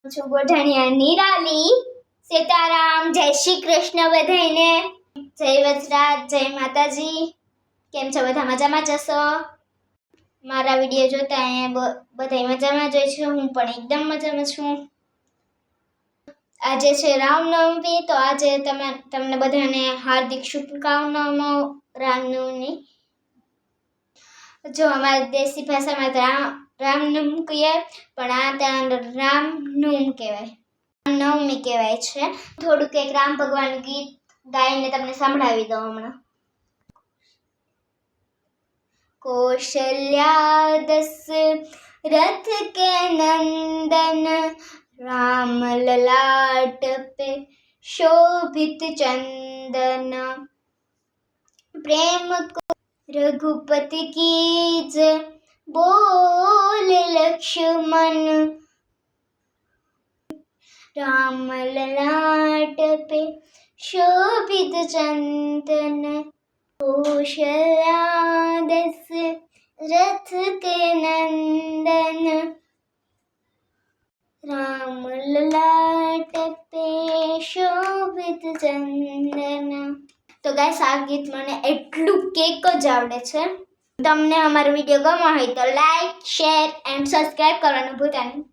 છું ગોઢાણીયા નિરાલી. સીતારામ, જય શ્રી કૃષ્ણ બધાઈને. જય વજરાજ, જય માતાજી. કેમ છો બધા? મજામાં જશો? મારા વિડીયો જોતા અહીંયા બધા મજામાં જ છે. હું પણ એકદમ મજામાં છું. આજે છે રામનવમી, તો આજે તમને બધાને હાર્દિક શુભકામનાઓ રામનવમી. જો અમારી દેશી ભાષામાં રામનવમી કહીએ, પણ આ ત્યાં રામનવમી કહેવાય, રામનવમી કહેવાય છે. થોડુંક એક રામ ભગવાનનું ગીત ગાઈને તમને સંભળાવી દઉં હમણાં. कौशल्या दशरथ के नंदन, राम ललाट पे शोभित चंदन, प्रेम को रघुपति कीज बोल लक्ष्मण, राम ललाट पे शोभित चंदन, कौशल्या दशरथ के नंदन, राम ललाट पे शोभित चंदन. તો ગાઈસ, આ ગીત મને એટલું કેક જ આવડે છે. તમને અમારો વિડીયો ગમ્યો હોય તો લાઈક, શેર એન્ડ સબસ્ક્રાઇબ કરવાનું ભૂલતા નહીં.